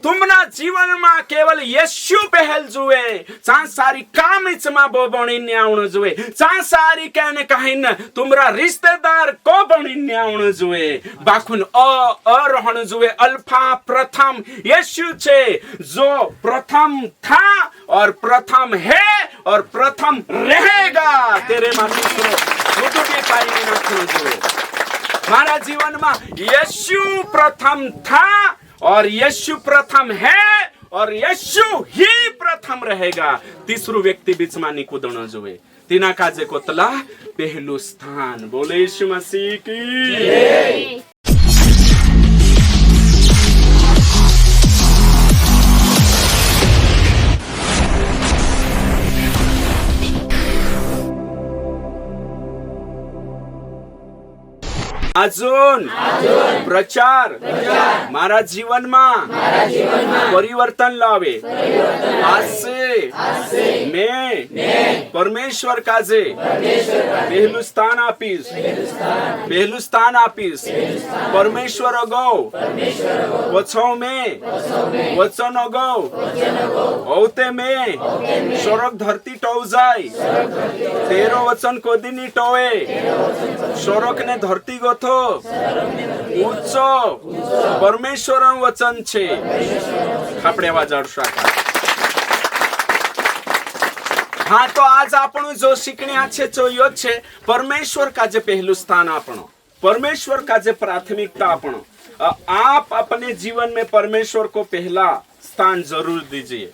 तुमना जीवन में केवल यीशु पहल जुए सांसारिक काम इचमा बो बणीने आवण जुए सांसारिक कहने कहिन तुमरा रिश्तेदार को बणीने आवण जुए बाखुन रहण जुए अल्फा प्रथम यीशु छे जो प्रथम था और प्रथम है और प्रथम रहेगा तेरे मात्र बुद्धू के पाई नाखण जुए मारा जीवन में यीशु प्रथम था और यीशु प्रथम है और यीशु ही प्रथम रहेगा तीसरो व्यक्ति बीच में निकुदण जुए तीना काजे कोतला पहलू स्थान बोले यीशु मसीह की जय। अजून प्रचार मारा जीवन में परिवर्तन लावे आज से मैं परमेश्वर काजे पहलू स्थान आपीस परमेश्वर अगौ वचों में वचन अगौ औते में स्वर्ग धरती टो जाए तेरो वचन कोदी नी टोए स्वर्ग ने धरती गो उच्च परमेश्वर वचन छे આપણે વાજાડશું हाँ तो आज आपण जो शिकण्या छे जो यो छे परमेश्वर का जे पहलू स्थान आपणो परमेश्वर का जे प्राथमिकता आपणो आप अपने जीवन में परमेश्वर को पहला स्थान जरूर दीजिए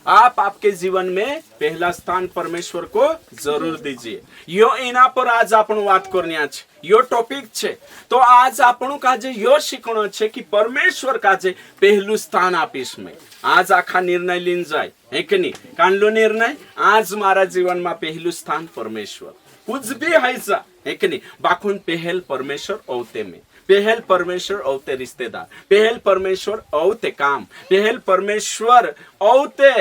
आप आपके जीवन में पहला स्थान परमेश्वर को जरूर दीजिए यो एना पर आज आपण बात करनिया छे यो टॉपिक छे तो आज आपण काजे यो शिकणो छे कि परमेश्वर काजे पहलू स्थान आपीश में आज आखा निर्णय लीन जाए है कि नहीं कांडलो निर्णय आज मारा जीवन में पहलू स्थान परमेश्वर कुछ भी है कि नहीं बाखुन पहल परमेश्वर औते में पहल परमेश्वर औते रिश्तेदार पहल परमेश्वर औते काम पहल परमेश्वर औते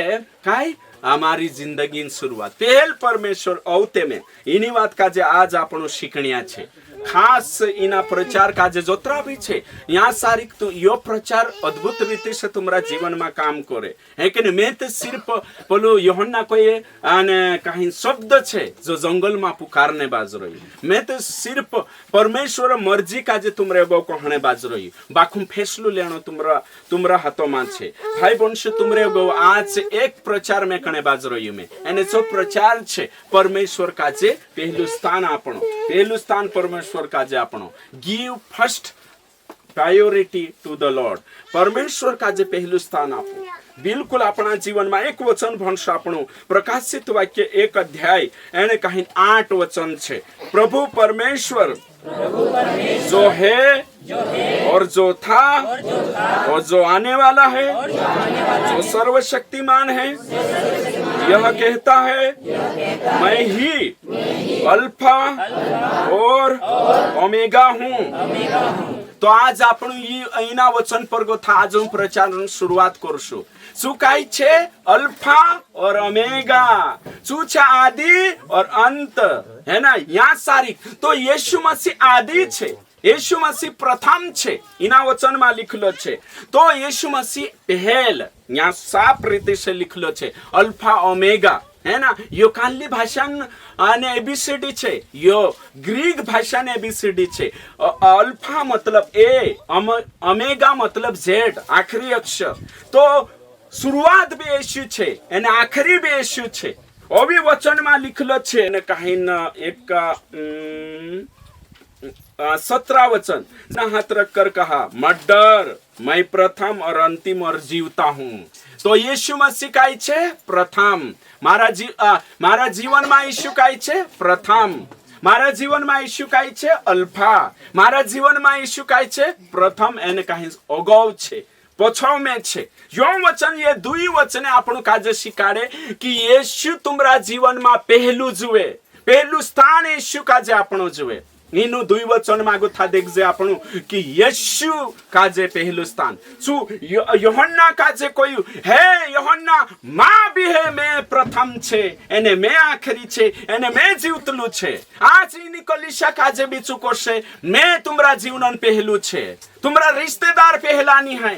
काय हमारी जिंदगी शुरुआत पहल परमेश्वर औते में इनी बात का जे आज आपणो शिकण्या छे खास इना प्रचार का जे जोतरा भी छे यहाँ सारी तो यो प्रचार अद्भुत रीति से तुम्हारा जीवन में काम करे है कि नहीं मैं तो सिर्फ बोलो यूहन्ना कोई आने कहीं शब्द छे जो जंगल में पुकारने बाज रही मैं तो सिर्फ परमेश्वर मर्जी का जे तुमरे गो कहने बाज रही बाखुम फैसलो लेनो तुमरा हाथों में छे भाई वंश तुमरे गो आज एक प्रचार में कने बाज रही मैं एने जो प्रचार छे परमेश्वर का जे पहलू स्थान आपणो पहलू स्थान परमेश्वर का जे आपणो give first priority to the lord परमेश्वर का जे पहलू स्थान आपो बिल्कुल अपना जीवन में एक वचन भणशो आपणो प्रकाशित वाक्य 1 अध्याय एने कहीं 8 वचन छे प्रभु परमेश्वर जो है और जो था और जो आने वाला है जो सर्वशक्तिमान है यह कहता है मैं ही अल्फा और ओमेगा हूँ तो आज आपण अहीना वचन पर गो था आज प्रचार शुरुआत करशु शू काई छे अल्फा और ओमेगा शू छे आदि और अंत है ना यहाँ सारी तो यीशु मसीह आदि छे यीशु मसीह प्रथम छे इना वचन में लिखलो छे तो यीशु मसीह पहल यहाँ साफ रीति से लिखलो छे अल्फा ओमेगा है ना यो कानली भाषा ने एबीसीडी छे यो ग्रीक भाषा ने एबीसीडी छे अल्फा मतलब ए ओमेगा मतलब जेड आखिरी अक्षर तो शुरुआत भी यीशु छे एने आखिरी भी यीशु छे ओ भी वचन में लिखलो छे ने कहीं एक 17 वचन ना हाथ रख कर कहा मत डर मैं प्रथम और अंतिम और जीवता हूँ तो यीशु मसीह काई छे प्रथम मारा जीवन में यीशु काई छे प्रथम मारा जीवन में यीशु काई छे अल्फा मारा जीवन में यीशु काई छे प्रथम एने कहीं अगौ छे पछौ में छे यो वचन ये दुई वचने आपणो काजे शिकाड़े कि यीशु तुमरा जीवन में पहलू जुए पहलू स्थान यीशु काजे आपणो जुए नीनु दुई वचन मागो था देखजे आपणो कि यीशु काजे पहलू स्थान सु यूहन्ना काजे कोई है यूहन्ना मां भी है मैं प्रथम छे एने मैं आखरी छे एने मैं जीवतलू छे आज इनी कलिशा काजे बीचू कोशे मैं तुमरा जीवन पहलू छे तुमरा रिश्तेदार पहलानी है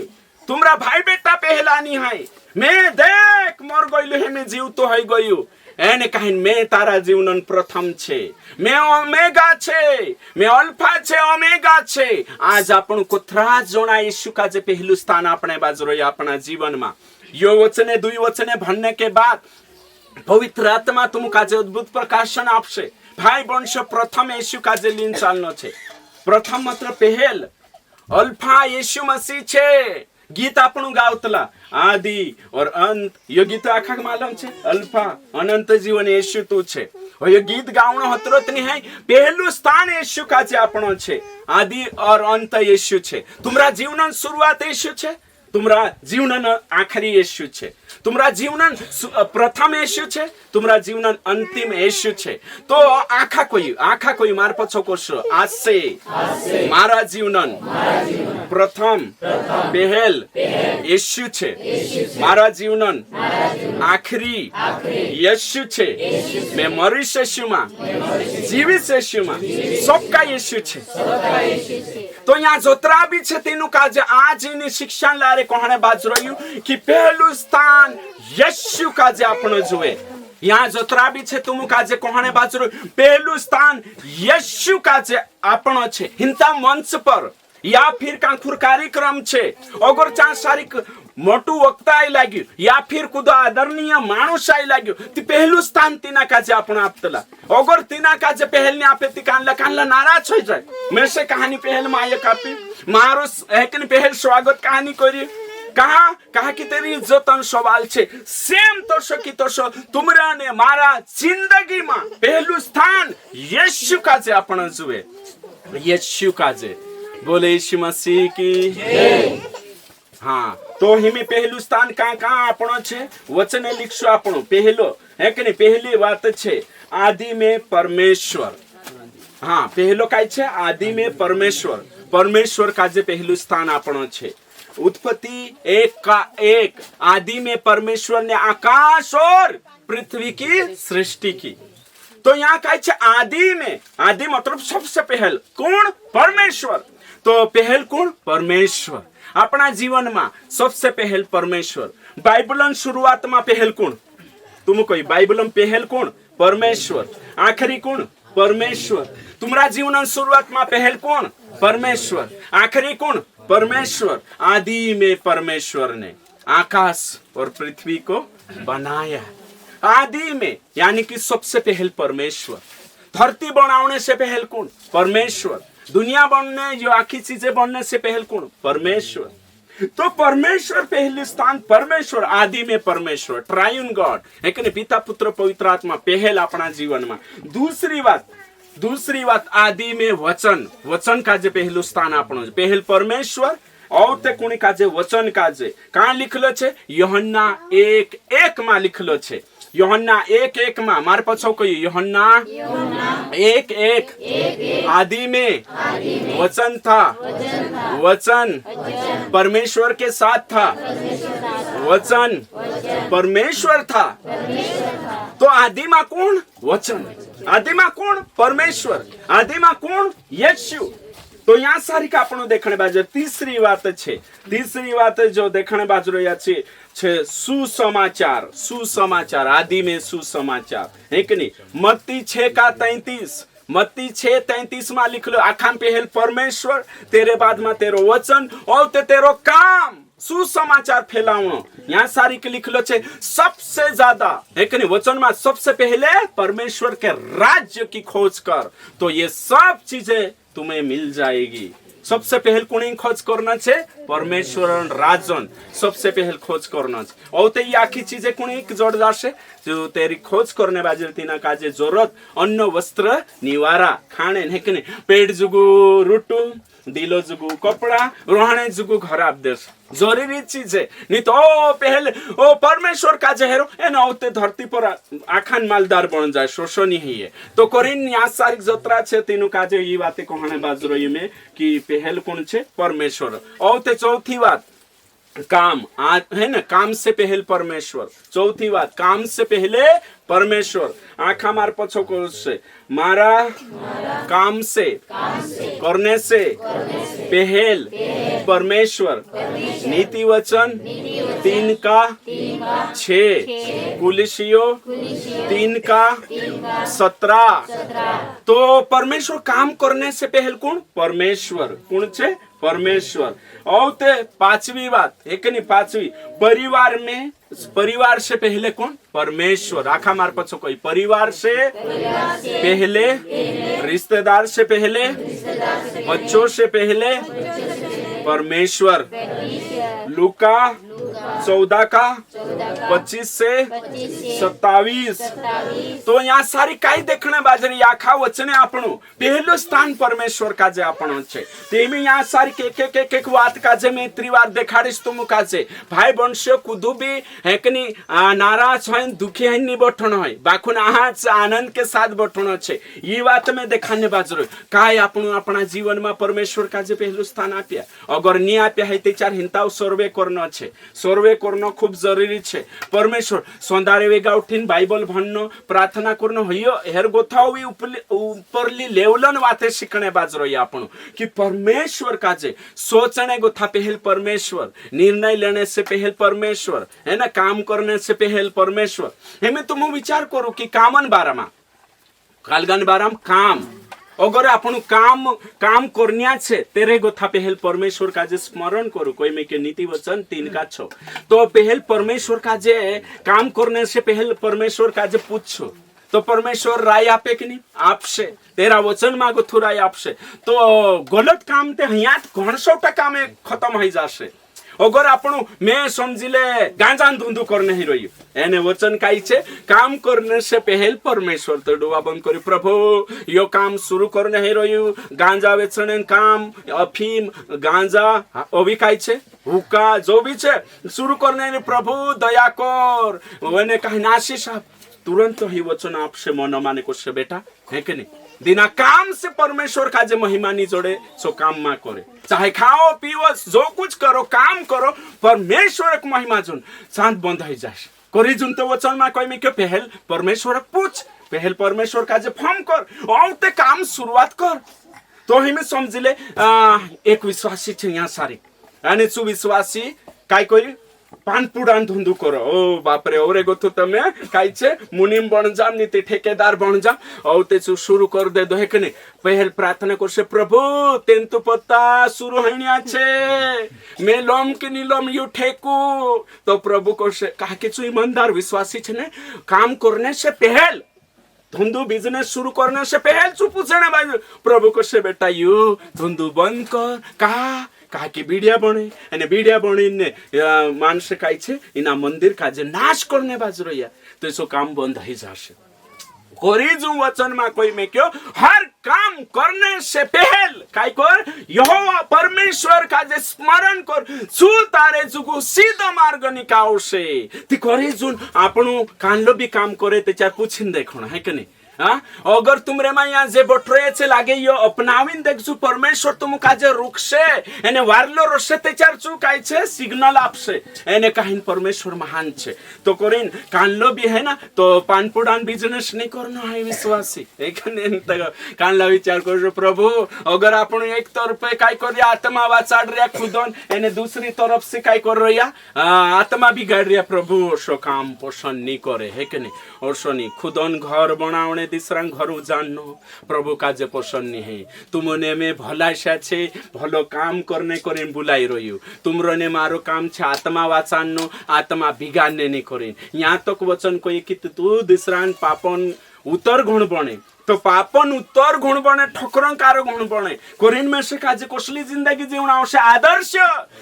तुमरा भाई बेटा पहला नहीं है। मैं देख मर गयु है, मैं जीव तो है गयु એને કહીને મેં તારા જીવન પ્રથમ છે, મેં ઓમેગા છે, મેં અલ્ફા છે, ઓમેગા છે। आज आपण कुत्रा जोना यीशु का जे पहलू स्थान अपने बाजू रही अपना जीवन में। यो वचने दुई वचने भरने के बाद पवित्र आत्मा तुम का जे अद्भुत प्रकाशन आपसे भाई वंश प्रथम यीशु का जे लीन चालनो छे। प्रथम मतलब पहल, अल्फा यीशु मसीह छे। गीत આપણું ગાવતલા આદि और अंत, यो गीत आखा मालूम छे। अल्फा अनंत जीवन यीशु तू छे। और यो गीत गावणो हतरत नहीं है। पहलू स्थान यीशु का जे આપણો छे, आदि और अंत यीशु छे। तुमरा जीवन शुरुआत यीशु छे, तुमरा जीवन आखरी यीशु छे, तुमरा जीवन प्रथम यीशु छे, तुमरा जीवन अंतिम यीशु छे। तो आखा कोई मार पछो करशो। आज से मारा जीवन प्रथम पहल यीशु छे, मारा जीवन आखरी यीशु छे। मैं मरीश यीशु में, जीवित यीशु में, सबका यीशु छे। तो यहाँ जोतरा भी छे तेनु काजे आज इनी शिक्षा लारे कोहणे बाज रह्यु कि पहलू स्थान यीशु काजे आपनो जुए। यहाँ जोतरा भी छे तुम काजे कोहणे बाज रह्यु पहलू स्थान यीशु काजे आपनो छे। हिंता मंच पर या फिर कांखुर कार्यक्रम छे, अगर चा सारी मोटू वक्ता आई लाग्यु या फिर कुदो आदरणीय माणूस आई लाग्यु ती पहलू स्थान तीना काजे आपण आपतला। अगर तीना काजे पहल ने आपे ती कानला नाराज हो जाय। मैं से कहानी पहल माये कापी मारो एकन पहल स्वागत कहानी करी कहा कि तेरी इज्जत सवाल छे। सेम तो तुमरा ने मारा जिंदगी में पहलू स्थान यीशु काजे आपण जुए। यीशु काजे बोले यीशु मसीह की हाँ। तो हिमे पहलू स्थान कहाँ आपणो छे वचने लिखशो आपणो पहलो है कि नहीं। पहली बात छे आदि में परमेश्वर। हाँ पहलो काय छे आदि में परमेश्वर। परमेश्वर का जे पहलू स्थान आपणो छे। उत्पत्ति 1:1 आदि में परमेश्वर ने आकाश और पृथ्वी की सृष्टि की। तो यहाँ काय छे आदि में, आदि मतलब सबसे पहल कौन परमेश्वर। तो पहल कौन परमेश्वर अपना जीवन में सबसे पहल परमेश्वर। बाइबलन शुरुआत में पहल कौन तुम कोई बाइबलम पहल कौन परमेश्वर, आखिरी कौन परमेश्वर। तुम्हारा जीवन शुरुआत में पहल कौन परमेश्वर, आखिरी कौन परमेश्वर। आदि में परमेश्वर ने आकाश और पृथ्वी को बनाया। आदि में यानी कि सबसे पहल परमेश्वर। धरती बनाने से पहल कौन परमेश्वर। दुनिया बनने जो आखी चीजें बनने से पहल कौन परमेश्वर। तो परमेश्वर पहले स्थान परमेश्वर, आदि में परमेश्वर ट्रायून गॉड है कि पिता पुत्र पवित्र आत्मा पहल अपना जीवन में। दूसरी बात आदि में वचन। वचन का जे पहलू स्थान आपनो पहल परमेश्वर और ते कुणी का जे वचन का जे कहाँ लिखलो छे यूहन्ना 1:1 में लिखलो छे। यूहन्ना 1:1 में मार पछो कोई यूहन्ना 1:1 आदि में वचन था, वचन परमेश्वर के साथ था, वचन परमेश्वर था। तो आदि में कौन वचन, आदि में कौन परमेश्वर, आदि में कौन यीशु। तो यहाँ सारी का आपनो देखने बाजू। तीसरी बात जो देखने बाजू रहा छे सुसमाचार। सुसमाचार आदि में सुसमाचार है कि नहीं। मत्ती 6:33 मत्ती 6:33 में लिख लो आखा पहल परमेश्वर, तेरे बाद में तेरो वचन और तेरो काम सुसमाचार फैलावनो। यहाँ सारी के लिख लो छे सबसे ज्यादा है कि नहीं। वचन में सबसे पहले परमेश्वर के राज्य की खोज कर तो ये सब चीजें तुम्हें मिल जाएगी। सबसे पहल कुणी खोज करना छे परमेश्वर राजन सबसे पहल खोज करना छे। और ते आखी चीजें कुणी जोड़ जाशे जो तेरी खोज करने बाजू तीना काजे जरूरत अन्न वस्त्र निवारा खाने है कि नहीं। पेट जुगु रुटू, दिलो जुगु कपड़ा, रहने जुगु घर आप देश जरूरी चीज है। नहीं तो पहले ओ परमेश्वर का जहरो एना होते धरती पर आखान मालदार बन जाए शोषो नहीं है। तो कोरिन यहाँ सारी जोत्रा छे तीनों काजे ये बातें कहने बाजू रही में कि पहल कौन छे परमेश्वर। और ते चौथी बात काम है ना, काम से पहल परमेश्वर। चौथी बात काम से पहले परमेश्वर आखा मार पछो को से मारा काम से करने से पहल परमेश्वर नीति वचन 3 का 6 कुलिसियों 3 का 17। तो परमेश्वर काम करने से पहल कौन? परमेश्वर। कौन छे? परमेश्वर। और ते 5वीं बात है कि नहीं? 5वीं परिवार में, परिवार से पहले कौन? परमेश्वर। आखा मार पछो कोई परिवार से पहले, रिश्तेदार से पहले, बच्चों से पहले परमेश्वर। लूका 14 का 25 से 27। तो यहाँ सारी काई देखने बाजरी आखा वचने आपणो पहलो स्थान परमेश्वर का जे आपणो छे। तेमी यहाँ सारी एक बात का जे मैं त्रिवार देखाड़ीश तुम का जे भाई बंशो कुदू भी है कि नहीं नाराज है, दुखी है, नहीं बैठनो है, बाखुन आज आनंद के साथ बैठनो छे। ये बात में देखाने बाजरो काय आपणो अपना जीवन में परमेश्वर का जे पहलो स्थान आप्या। अगर नहीं आप्या है ते चार हिंताओ सर्वे करनो छे। सर्वे करनो खूब जरूरी छे। परमेश्वर सौंदारे वेगा उठीन बाइबल भणनो, प्रार्थना करनो हयो हेर गोथाओ उपरली लेवलन वाते शिकणे बाजरो आपणो कि परमेश्वर का जे सोचने गोथा पहल परमेश्वर, निर्णय लेने से पहल परमेश्वर, है ना, काम करने से पहल परमेश्वर। हेमे तो मु विचार करू कि कामन बारामा कालगन बाराम काम अगर आपण काम करनिया छे तेरे गोथा पहल परमेश्वर का जे स्मरण करू। कोई में के नीति वचन 3 का 6। तो पहल परमेश्वर का जे काम करने से पहल परमेश्वर का जे पूछो तो परमेश्वर राय आपे कि नहीं? आपसे। तेरा वचन मांगो थू राय आपसे। तो गलत काम ते हयात 100% में खत्म हो जासे। अगर आपण मैं समझिले गांजा धुंधु करने ही रही एने वचन काई छे काम करने से पहल परमेश्वर। तो डुआ बंद करी प्रभु यो काम शुरू करने ही रही गांजा बेचने काम, अफीम, गांजा अभी काई छे हुक्का जो भी छे शुरू करने प्रभु दया कर। वने कहीं नाशी साहब तुरंत ही वचन आपसे मन माने को से बेटा है कि नहीं? बिना काम से परमेश्वर का जे महिमा नहीं जोड़े सो काम मा करे। चाहे खाओ पीओ जो कुछ करो काम करो परमेश्वर की महिमा जुन शांत बंद हो जाए करी जुन। तो वचन मा कोई में क्यों पहल परमेश्वर पूछ, पहल परमेश्वर का जे फॉर्म कर और ते काम शुरुआत कर। तो ही में समझ ले एक विश्वासी छे यहाँ सारी यानी सुविश्वासी काय करी पान पुडान धुंधु करो। ओ बाप रे ओरे गोथु तमे काई छे मुनिम बन जा नीति ठेकेदार बन जा और ते शुरू कर दे दो है कि नहीं? पहल प्रार्थना कर से प्रभु तेन तो पत्ता शुरू हनिया छे मैं लोम के नीलम यू ठेकू। तो प्रभु को से कहा के ईमानदार विश्वासी छे ने काम करने से पहल धुंधु बिजनेस शुरू करने से पहल चुप पूछने भाई प्रभु को से बेटा यू धुंधु बंद कर कहा कि बीडिया बने एने बीडिया बने ने मानस काई छे इना मंदिर का जे नाश करने बाजरो या तो इसो काम बंद ही जासे। कोरी जू वचन में कोई में क्यों हर काम करने से पहल काय कर यहोवा परमेश्वर का जे स्मरण कर चू तारे जुगु सीधा मार्ग निकाउ से ती कोरी जून आपणो कानलो भी काम करे ते चार पूछिन देखो है कि नहीं? हाँ अगर तुमरे में यहाँ जे बटरे से लागे यो अपनाविन देखजू परमेश्वर तुम काजे रुकसे एने वारलो रसे ते चारचू काय छे सिग्नल आपसे एने कहिन परमेश्वर महान छे। तो करिन कानलो भी है ना तो पानपुडान बिजनेस नहीं करना है विश्वासी एखने कानला विचार कर प्रभु अगर आपण एक तरफ पे काय कर आत्मा वाचाड़ रिया खुदन एने दूसरी तरफ से काय कर रिया आत्मा बिगाड़ रिया प्रभु सो काम पोषण नहीं करे है कि नहीं? और सोनी खुदन घर बनावने तीसरा घर जानो प्रभु का जे पसंद नहीं है तुमने में भला छे भलो काम करने करे बुलाई रही तुमरो ने मारो काम छे आत्मा वाचानो आत्मा बिगाड़ने नहीं करे। यहाँ तक वचन कोई कि तू दिसरान पापन उत्तर गुण बने तो पापन उत्तर गुण बने ठोकरंकार गुण बने कोरिन में से काजे कसली जिंदगी जीवना आवश्य आदर्श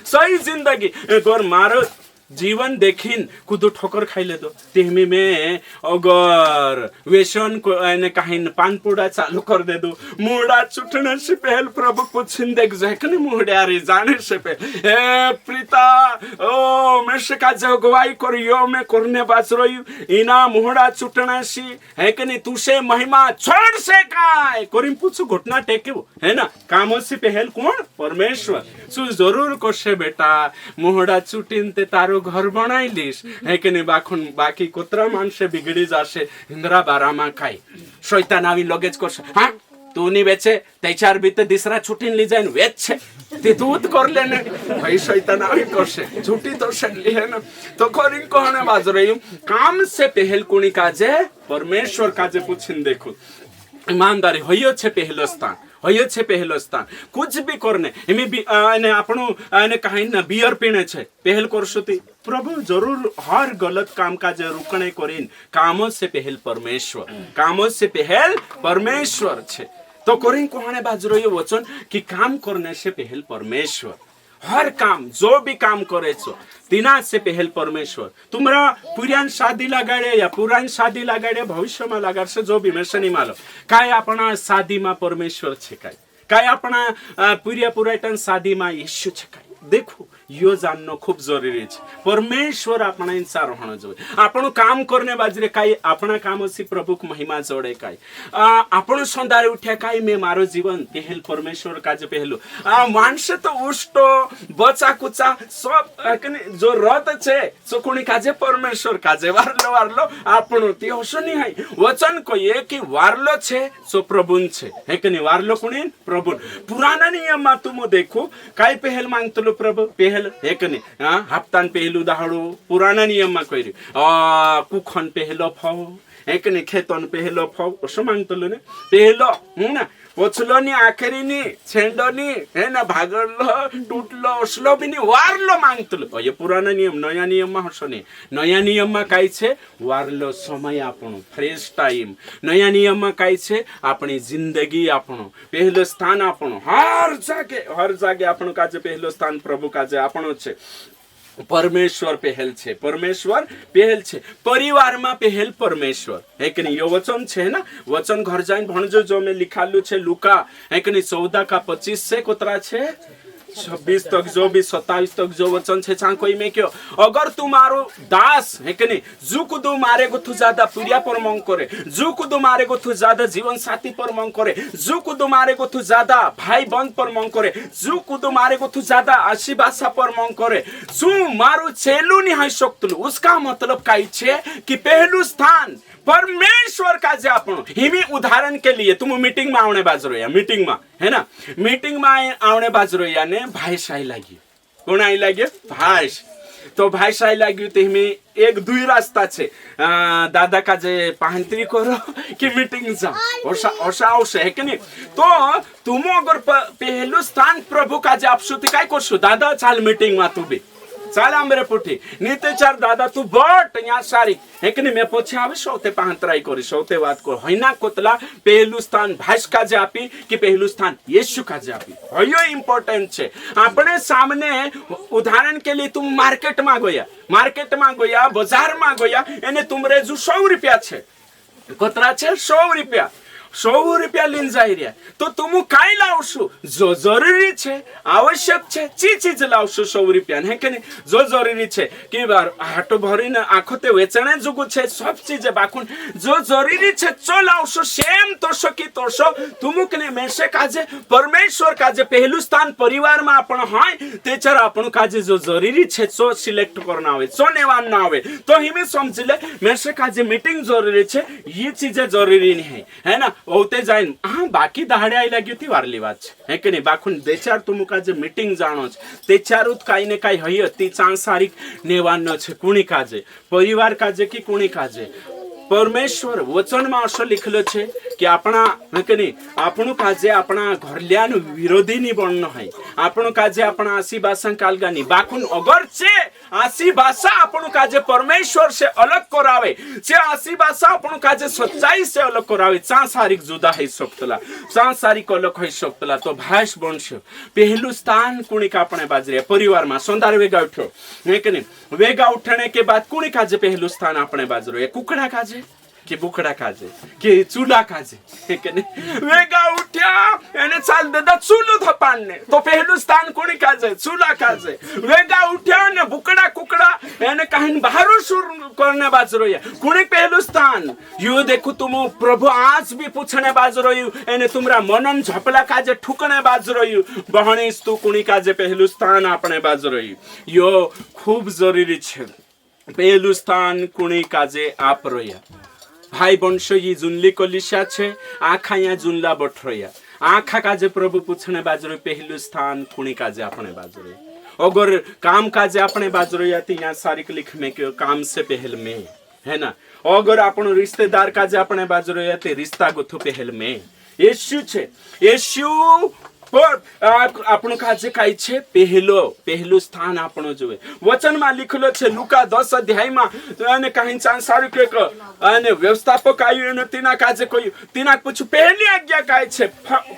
सही जिंदगी गोर मारो जीवन देखिन कुदो ठोकर खाइले दो तेहमी में अगर वेशन को ने कहिन पानपुड़ा चालू कर दे दो मुड़ा छुटने से पहल प्रभु पूछिन देख जखने मुड़ा रे जाने से पहले ए प्रीता ओ मैं का जगवाई करियो मैं करने बाच रही इना मुड़ा छुटने सी है कि नहीं तुसे महिमा छोड़ से काय करिम पूछो घुटना टेके है ना कामों से पहल कौन परमेश्वर सु जरूर कोसे बेटा मुड़ा छुटिन ते तारो घर बनाइलिस है कि नहीं बाखुन बाकी कुत्रा माणसे बिगड़ी जाशे इंद्रा बारामा काय शैतान आवी लगेच करशे हा तू नहीं वेचे त्याच्यावर बी तर दिसरा छुटीन ली जाईन वेच छे ते तूच करले ने भाई शैतान आवी करशे छुटी तो शकली है ना तो करिन कोने बाज रही काम से पहल कुणी काजे परमेश्वर काजे पूछिन देखो ईमानदारी होयो छे पहलो स्थान होयो छे पहलो स्थान कुछ भी करने एमे भी ने आपणो ने कहीं ना बियर पीने छे पहल करसुती प्रभु जरूर हर गलत काम काज रुकने करीन कामों से पहल परमेश्वर कामों से पहल परमेश्वर छे तो करीन कोने बाज रही वचन कि काम करने से पहल परमेश्वर हर काम जो भी काम करे छो तिना से पहल परमेश्वर तुम्हारा पुरान शादी लगाडे या पुरान शादी लगाडे भविष्य में लगाडशे जो भी मैं नहीं मालो काय अपना शादी में परमेश्वर छे काय अपना पुराटन शादी में यीशु छे काय देखो यो जाननो खूब जरूरी है परमेश्वर अपना इंसान रहना जो आपण काम करने बाजरे काय अपना काम से प्रभु को महिमा जोड़े काय आपण संदारे उठ्या काय मैं मारो जीवन पहल परमेश्वर काज पहलू मानस तो उष्टो बचा कुचा सब जो रत छे सो कोणी काजे परमेश्वर काजे वारलो आपण ते हसनी है वचन कहे कि वारलो छे सो प्रभुन छे है कि नहीं वारलो कोणी प्रभु पुराना नियम में तुम देखो काय पहल मांगतलो प्रभु पहल एक नहीं हप्तान पहलू दहाड़ो पुराना नियम में कह कुखन पहलो फाव एक नहीं खेतन पहलो फाव असो मांगतलो ने पहलो ना पछलो नी आखरी नी छेंडो नी है ना भागलो टूटलो असलो भी नहीं वारलो मांगतलो ये पुराना नियम नया नियम में हसो नहीं नया नियम में काई छे वारलो समय आपनो फ्रेश टाइम नया नियम में काई छे अपनी जिंदगी आपनो पहलो स्थान आपनो हर जागे आपनो काजे पहलो स्थान प्रभु काजे आपनो छे परमेश्वर पहल छे परमेश्वर पहल छे परिवार में पहल परमेश्वर है कि नहीं यो वचन छे ना वचन घर जाइन भणजो जो में लिखालू छे लूका है कि नहीं 14 का 25 से कोतरा छे 26 तक जो भी 27 तक जो वचन छे छा कोई में क्यों अगर तुम्हारो दास है कि नहीं जू कुदू मारे को तू ज्यादा प्रिया पर मंग करे जू कुदू मारे को तू ज्यादा जीवन साथी पर मंग करे जू कुदू मारे को तू ज्यादा भाई बंद पर मंग करे जू कुदू मारे को तू ज्यादा आशीबासा पर मंग करे जू मारू चेलू नहीं है सकतलू उसका मतलब काई छे कि पहलू स्थान परमेश्वर का जे आपण हिमी उदाहरण के लिए तुम मीटिंग में आवने बाजरो या मीटिंग में है ना मीटिंग में आवने बाजरो या ने भाई साई लागी कोण आई लागे भाई तो भाई साई लागी तो हिमी एक दुई रास्ता छे दादा का जे पाहंतरी करो कि मीटिंग जा ओसा है कि नहीं तो तुम अगर पहलू स्थान प्रभु का जे आपसुती काय करसु दादा चाल मीटिंग में तू भी चाल आमरे पुठी नीते चार दादा तू बट यहाँ सारी एक नहीं मैं पूछे आवे सौते पाहंतराई करी सौते बात को हैना कोतला पहलू स्थान भाष का जापी कि पहलू स्थान यीशु का जापी हयो इंपॉर्टेंट छे अपने सामने उदाहरण के लिए तुम मार्केट में गया बाजार में गया एने तुमरे जो 100 रुपया छे कोतरा छे 100 रुपया 100 रुपया लीन जाई रिया तो तुम काय लावशो जो जरूरी छे आवश्यक छे चीज लावशो 100 रुपया है कि नहीं जो जरूरी छे कि बार हाटो भरीने आखोते वेचणे जुगु छे सब चीज बाकुन जो जरूरी छे चो लावशो सेम तोशो की तोशो तुम कने मेसे काजे परमेश्वर काजे पहलू स्थान परिवार में आपण हाय तेचर आपण काजे जो जरूरी छे चो सिलेक्ट करना होवे चो नेवान ना होवे तो हिमे समझले मेसे काजे मीटिंग जरूरी छे ये चीजें जरूरी नहीं है ना होते जाइन हाँ बाकी दहाड़े आई लगी थी वारली बात है कि नहीं बाखुन देचार तुम का जे मीटिंग जानो तेचारुत काही ने काही हय ती सांसारिक नेवान छे कुणी काजे परिवार काजे की कुणी काजे परमेश्वर वचन में असो लिखलो छे कि अपना के नहीं आपणु काजे अपना घरल्यान विरोधी नहीं बननो है आपणु काजे अपना आसी भाषा कालगानी बाकुन अगर छे आसी भाषा आपणु काजे परमेश्वर से अलग करावे छे आसी भाषा आपणु काजे सच्चाई से अलग करावे सांसारिक जुदा है सकतला सांसारिक अलग है सकतला तो भाष बनशो पहलू स्थान कुणी का अपने बाजरे परिवार में संदार वेगा उठो है कि नहीं वेगा उठने के बाद कुणी काजे पहलू स्थान अपने बाजरो ये कुकड़ा काजे कि बुकड़ा काजे कि चूल्हा काजे वेगा उठे उठ्या याने चाल देदा चूल धपाडणे तो पहिलं स्थान कोणी काजे चूला काजे वेगा उठ्या ने बुकड़ा कुकड़ा याने कहीं बाहर सुर करने बाजरो या कोणी पहिलं स्थान यो देखो तुम प्रभु आज भी पूछने बाजरो यू याने तुमरा मनन झपला काजे ठुकणे बाजरो यू बहणीस तू कोणी काजे पहिलं स्थान આપણે બાજરો यो खूब जरूरी છે પહેલું સ્થાન કોણી કાજે આપ રોયા ભાઈ બનશો ઈ જુનલી કોલિશા છે આખા યા જુનલા બઠરોયા આખા કાજે પ્રભુ પૂછણે બાજરો પહેલું સ્થાન કોણી કાજે આપણે બાજરો अगर काम काजे अपने बाजरो या ती यहाँ सारिक लिख में क्यों काम से पहल में है ना अगर अपन रिश्तेदार काजे अपने बाजरो या ती रिश्ता गुथु पहल में यीशु छे यीशु पर આપણું કાજે કાઈ છે પહેલું સ્થાન આપણો જોવે વચનમાં લખેલો છે લુકા 10 અધ્યાયમાં અને કાઈ સારું કે અને વ્યવસ્થાપક આવ્યું અને તેના કાજે કોઈ તેના પૂછું પહેલી આજ્ઞા કાઈ છે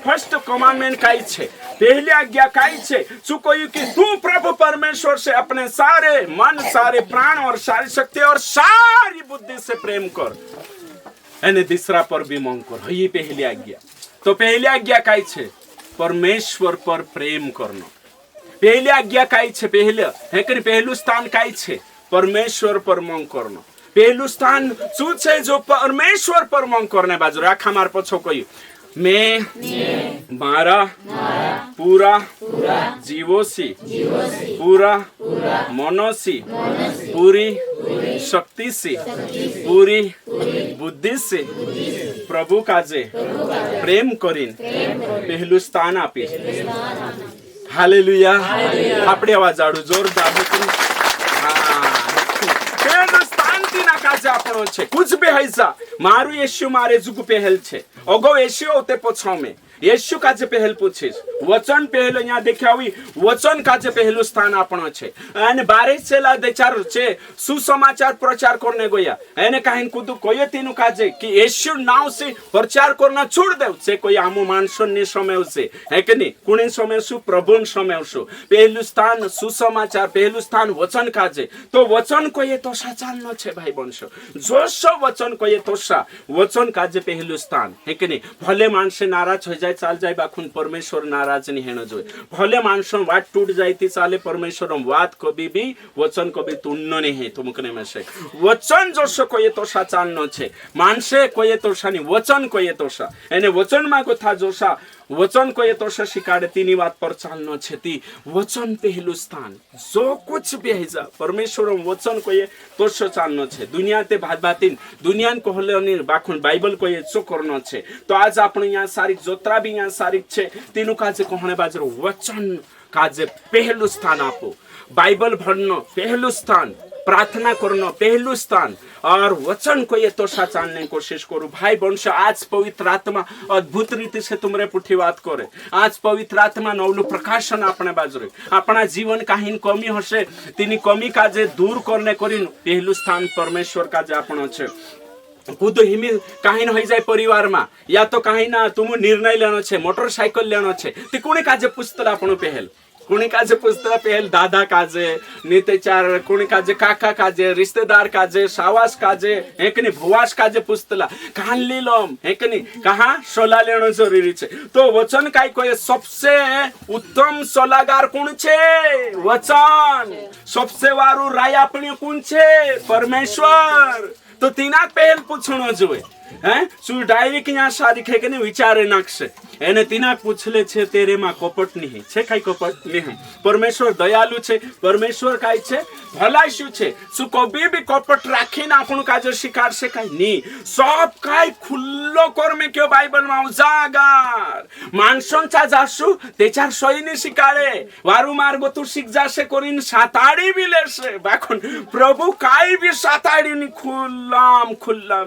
ફર્સ્ટ કમાન્ડમેન્ટ કાઈ છે પહેલી આજ્ञा કાઈ છે શું કહ્યું કે તું પ્રભુ પરમેશ્वर से अपने सारे मन सारे प्राण और सारी शक्ति और सारी बुद्धि से प्रेम कर અને दूसरा पर भी मंग कर ये पहली आज्ञा तो पहली आज्ञा काई છે परमेश्वर पर प्रेम करना पहली आज्ञा काई छे पहले है कि पहलू स्थान काई छे परमेश्वर पर मंग करना पहलू स्थान शू छे जो परमेश्वर पर मंग करने बाजू आखा मार पछो कही मैं मारा पूरा जीवोसी पूरा मनोसी पूरी शक्ति से पूरी बुद्धि से प्रभु काजे प्रेम करीन पहलू स्थान आपी हालेलुया આપણે અવાજ આડું જોરદાર પહેલું સ્થાન તીના કાજે આપણો છે कुछ भी हैसा મારું યેશુ મારે જુગ પહેલ છે અગો યેશુ ઓતે પૂછો મે યેશુ કાજે પહેલ પૂછીશ વચન પહેલો અહીંયા દેખાવી વચન કાજે પહેલું સ્થાન આપણો છે અને બારે છેલા દેચાર છે સુસમાચાર પ્રચાર કરને ગયા એને કાહીન કુદુ કોઈએ તેનું કાજે કે યેશુ નામ से प्रचार करना छोड़ दे से कोई आमो मानसों ने समय से है कि नहीं कुणी समय सु प्रभु समय सु पहलू स्थान सुसमाचार पहलू स्थान वचन काजे तो वचन को ये तो साचाल न छे भाई बनशो जो सो वचन को ये तो सा वचन काजे पहलू स्थान है कि नहीं भले मानसे नाराज हो जाए चाल जाए बाखुन परमेश्वर नाराज नहीं हेनो जोए भले मानसों वाट टूट जाए ती चाले परमेश्वर वात कभी भी वचन कभी तुन्नो नहीं है तुमकने में से वचन जो सो को ये तो साचाल न छे मानसे को ये तो सानी वचन को ये तोषा एने वचन में को था जोशा वचन को ये तोषा शिकाड़े तीनी बात पर चालना छेती वचन पहलू स्थान जो कुछ भी है जा परमेश्वर वचन को ये तोषा चालना छे दुनिया ते भात भातीन दुनिया को होले बाखुन बाइबल को ये चो करना छे तो आज अपने यहाँ सारी जोत्रा भी यहाँ सारी छे तीनों काजे कहने बाजरो वचन काजे पहलू स्थान आपो बाइबल भरनो पहलू स्थान प्रार्थना करना पहलू स्थान और वचन को ये तो साचाने की कोशिश करूं भाई वंश आज पवित्र आत्मा अद्भुत रीति से तुमरे पुठी बात करे आज पवित्र आत्मा नवलु प्रकाशन अपने बाजरे अपना जीवन काहीन कमी हसे तिनी कमी काजे दूर करने करीन पहलू स्थान परमेश्वर काजे आपनो छे कूद हिमी काहीन हो जाए परिवार में या तो काहीन तुम निर्णय लेनो छे मोटरसाइकिल लेनो छे ती कोणी काजे पुस्तला आपनो पहल कुणी काजे पुस्तक पहल दादा काजे नीते चार कुणी काजे काका काजे रिश्तेदार काजे सावास काजे एकनी भुवास काजे पुस्तला कान लीलम एकनी कहा सोला लेनो जरूरी छे तो वचन काई कोई सबसे उत्तम सोलागार कोण छे वचन सबसे वारू राय आपणी कोण छे परमेश्वर तो तीना पहल पूछणो जोए हैं सु डायरेक्ट यहाँ शादी खे के विचारे नाखशे एने तीना पूछले छे तेरे में कपट नहीं छे काई कपट नहीं परमेश्वर दयालु छे परमेश्वर काई छे भलाई शु छे सु कभी भी कपट राखी ना आपन काज शिकार से काई नहीं सब काई खुल्लो कर में क्यों बाइबल में उजागर मानसन चा जासु तेचार सही नहीं शिकारे वारु मार्ग तू शिख जासे करिन साताड़ी भी लेसे बाखन प्रभु काई भी साताड़ी नहीं खुल्लाम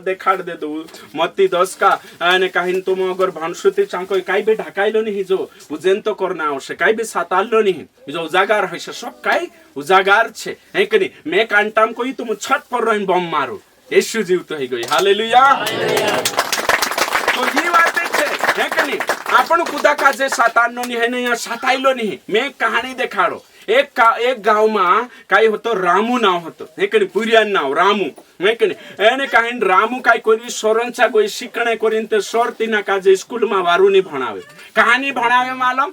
देखाड़ दे दो मत्ती 10 का ने काहीन तुम अगर भनसुती चांको काई भी ढकाइलो नहीं जो उजेन तो करना आवश्य काई भी सातालो नहीं जो उजागार है सब काई उजागार छे है कि नहीं मैं कांटाम कोई तुम छत पर रहीन बम मारो यीशु जीवित हो गई हालेलुया तो ये बात है कि नहीं आपण कुदा काजे सातानो नहीं है नहीं साताइलो नहीं मैं कहानी देखाड़ो एक गाव में काय होतं रामू नाव होतं हे की नाही पुरियान नाव रामू हे की नाही एने काही रामू काय करी सोरंचा गोई शिकणे करीन ते सोर तिना काजे स्कूल में वारूनी भणावे कहानी भणावे मालूम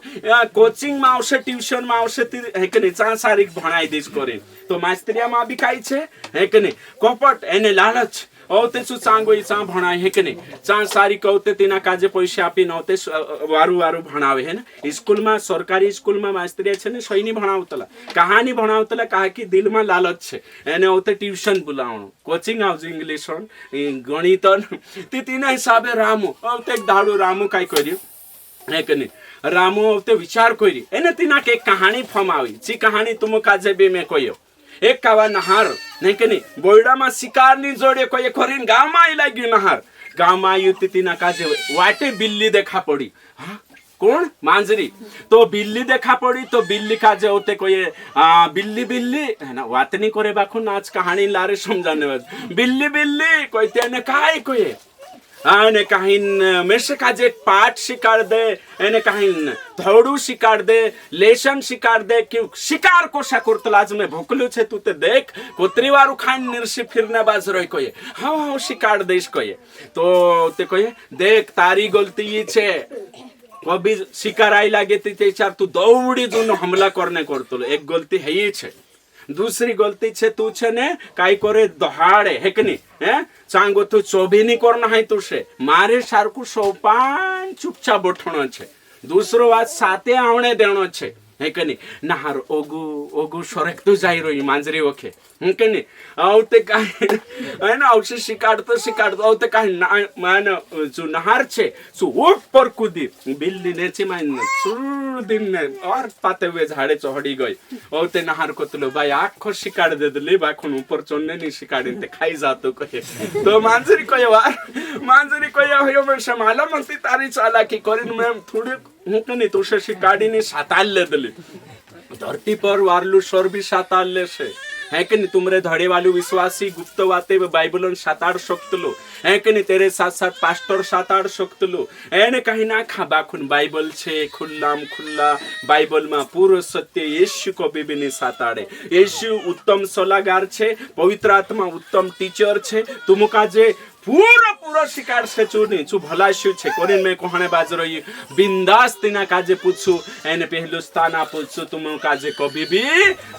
कोचिंग में आवश्य ट्यूशन में आवश्य हे की नहीं चा सारी भणाई दीस करीन तो मास्टरिया में भी काय छे हे की नहीं कपट एने लालच औते सु चांगोई चा भणाय हे की नहीं चा सारी कौते तिना काजे पैसे आपी नौते वारू वारू भणावे है ना स्कूल में सरकारी स्कूल में मास्टरिया छे ने सैनी भणावतला कहानी भणावतला काहे कि दिल में लालच छे एने औते ट्यूशन बुलावणो कोचिंग हाउस इंग्लिश गणित ती तीन हिसाबे रामू औते एक दाडू रामू काय कर्यो हे की नहीं रामू औते विचार करी एने तिना के कहानी फमावी ची कहानी तुम काजे बे में कयो एक कावा नहार नहीं के नहीं बोर्डा में शिकार नहीं जोड़े कोई खोरीन गांव में आई लगी नहार गांव में आई उती तीना काजे वाटे बिल्ली देखा पड़ी हाँ कौन मांजरी तो बिल्ली देखा पड़ी तो बिल्ली काजे होते कोई बिल्ली बिल्ली है ना बात नहीं करे बाखुन आज कहानी लारे समझाने वाले बिल्ली बिल्ली कोई तेने काय कोई आने कहीं मेरे काजे पाठ शिकार दे एने कहीं धौड़ू शिकार दे लेशन शिकार दे क्यों शिकार को शाकुरतलाज में भोकलू छे तू ते देख कोतरी वारू खान निर्षि फिरने बाज रही कोई हाँ हाँ शिकार देश कोई तो ते कोई देख तारी गलती ये छे कभी शिकार आई लागे ते चार तू दौड़ी जून हमला करने करतो एक गलती है ये छे दूसरी गलती छे तू छे ने काय करे दहाड़े है कि नहीं है चांगो तू चोभी नहीं करना है तुसे मारे सारकू सोपान चुपचाप बैठनो छे दूसरो बात साथे आवणे देनो छे है कि नहीं नहार ओगू ओगू सोरेक तो जाई रही मांजरी ओके है कि नहीं औते काय है ना औसे शिकार तो औते काय मान जो नहार छे सो उठ पर कूदी बिल्ली ने ची मान सुर दिन ने और पाते हुए झाड़े चढ़ी गई औते नहार को तो भाई आखो शिकार दे दली बाखुन ऊपर चढ़ने नहीं शिकार ते खाई जातो कहे तो मांजरी कोई वार मांजरी कोई होयो में संभाला मंती तारी चालाकी करिन मैं थोड़ी हूं कि नहीं तुसे शिकाड़ी ने साताल ले दली धरती पर वारलू स्वर भी साताल ले से है कि नहीं तुमरे धड़े वालू विश्वासी गुप्त वाते बाइबल साताड़ सकतलो है कि नहीं तेरे साथ साथ पास्टर साताड़ सकतलो एने कहीं ना खा बाखुन बाइबल छे खुल्लाम खुल्ला बाइबल में पूर्ण सत्य यीशु को भी साताड़े यीशु उत्तम सलाहगार छे पवित्र आत्मा उत्तम टीचर छे तुम का जे पूरा पूरा शिकार से चूनी चू भला शु छे कोरिन में कोहने बाज रही बिंदास तिना काजे पूछू एने पहलू स्थान पूछू तुम काजे कभी भी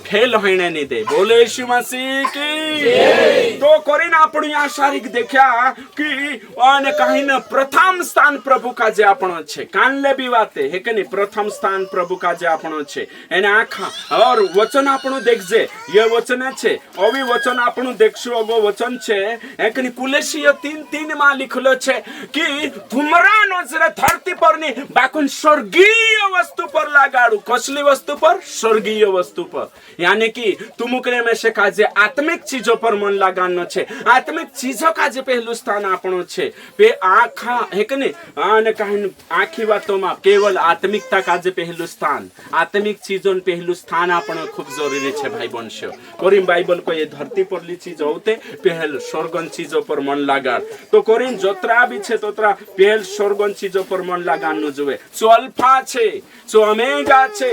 फेल होने नहीं दे बोले यीशु मसीह की तो कोरिन आपण यहाँ शारीरिक देखा कि आने कहीं न प्रथम स्थान प्रभु काजे आपण छे कान ले भी बाते है कि नहीं प्रथम स्थान प्रभु काजे आपण छे एने आखा और वचन आपण देखजे ये वचन छे अभी वचन आपण देखसु अगो वचन छे है कि नहीं कुलेशिया 3:3 में लिखलो छे कि तुमरा नजर धरती पर नहीं बाकुन स्वर्गीय वस्तु पर लगाड़ू कसली वस्तु पर स्वर्गीय वस्तु पर यानी कि तुमुकरे में से काजे आत्मिक चीजों पर मन लगानो छे आत्मिक चीजों काजे पहलू स्थान आपनो छे पे आखा है कि नहीं आने कहीं आखी बातों में केवल आत्मिकता काजे पहलू स्थान आत्मिक चीजों पहलू स्थान आपनो खूब जरूरी छे भाई वंशो कोरिम बाइबल को ये धरती पर ली चीज होते पहल स्वर्गन चीजों पर मन लगा तो कोरिन जोत्रा भी छे तोत्रा पहल स्वर्गन चीजों पर मन लगानो जोवे सो अल्फा छे सो ओमेगा छे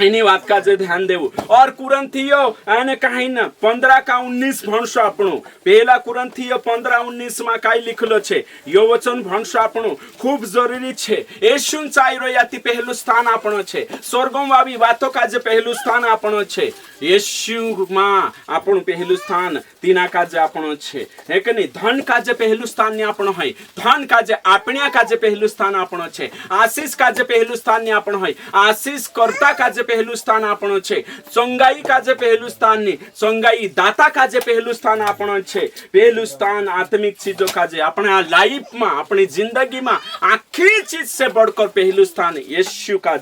इन्हीं बात का जे ध्यान देवो और कुरंथियो आने कहीं न 15:19 भणसो आपणो पहला कुरंथियो 15:19 में काई लिखलो छे यो वचन भणसो आपणो खूब जरूरी छे येशू चाइरो याती पहलू स्थान आपणो छे स्वर्गम वावी बातो का जे पहलू स्थान आपणो छे येशू मां आपणो पहलू स्थान तीना का जे आपणो छे है कि नहीं धन का जे पहलू स्थान ने आपणो है धन का जे आपण्या का जे पहलू स्थान आपणो छे आशीष का जे पहलू स्थान ने आपणो है आशीष कर्ता का जे पहलू स्थान आपणो छे संगाई का जे पहलू स्थान ने संगाई दाता का जे पहलू स्थान आपणो छे पहलू स्थान आत्मिक चीजों का जे अपना लाइफ में अपनी जिंदगी में आखिरी चीज से बढ़कर पहलू स्थान यीशु का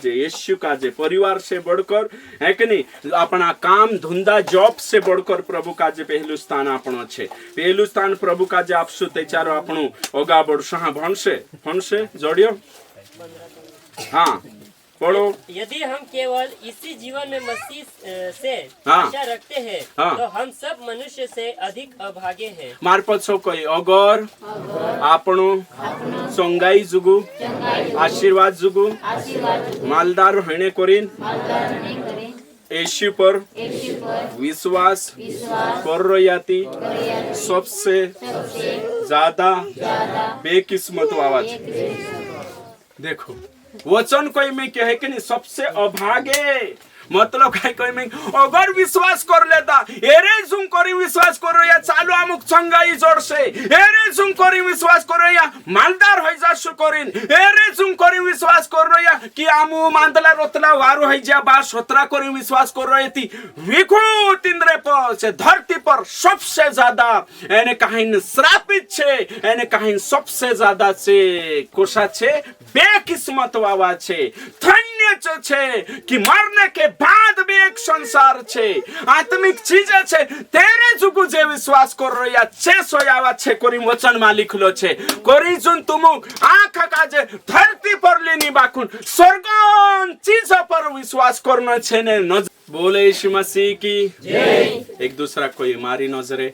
जे परिवार से बढ़कर है कि नहीं अपना काम धंधा जॉब से बढ़कर प्रभु का जे पहलू स्थान आपणो छे पहलू स्थान प्रभु का जे आपसु ते चारो आपणो ओगा बढ़सो हाँ भणसे जोड़ियो हाँ पढ़ो यदि हम केवल इसी जीवन में मसीह से आशा रखते हैं तो हम सब मनुष्य से अधिक अभागे हैं मार्फत सो कोई अगर आपनो संगाई जुगु आशीर्वाद जुगु मालदार होने करिन येशू पर विश्वास कर रही सबसे ज्यादा बेकिस्मत वावा छे। देखो वचन कोई में कहे कि नहीं सबसे अभागे मतलब काय कोई में अगर विश्वास कर लेता एरे जुम करी विश्वास कर रहा चालू अमुक संगाई जोर से एरे जुम करी विश्वास कर रहा मालदार हो जा करिन एरे जुम करी विश्वास कर रहा कि आमु मांदला रोतला वारो है जा बा सोतरा करी विश्वास कर रही थी विखु तिंद्रे पर से धरती पर सबसे ज्यादा एने कहिन श्रापित छे एने कहिन सबसे ज्यादा से कोशा छे बेकिस्मत वावा छे धन्य छे कि मरने के बाद भी एक संसार छे आत्मिक चीजें छे तेरे जुगु जे विश्वास कर रहा छे सोयावा छे कोरी वचन मा लिखलो छे कोरी जुन तुमु आंख काजे धरती पर लेनी बाकुन स्वर्गन चीज पर विश्वास करना छे ने बोले यीशु मसीह की जय। एक दूसरा कोई मारी नजरे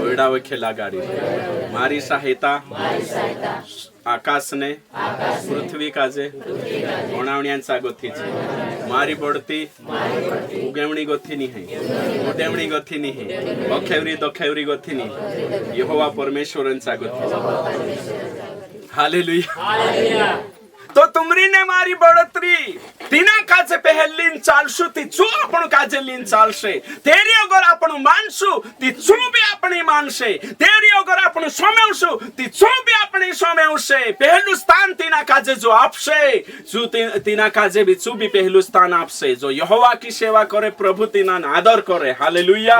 ओरडा खेला गाड़ी मारी सहायता आकाश ने पृथ्वी काजे ओणावण्यांचा गोथी छे मारी बढती उगवणी गोथी नी है उडवणी गोथी नी है अखेवरी दखेवरी गोथी नी यहोवा परमेश्वरांचा गोथी। हालेलुया। तो तुमरी ने मारी बढ़ोतरी तीना काजे पहलीन चालशु ती चू आपण काजे लीन चालशे तेरी अगर आपण मानसु ती चू भी अपनी मानशे तेरी अगर आपण सोमेवसु ती चू भी अपनी सोमेवशे पहलू स्थान तीना काजे जो आपशे जो तीना काजे भी चू भी पहलू स्थान आपशे जो यहोवा की सेवा करे प्रभु तीना आदर करे। हालेलुया।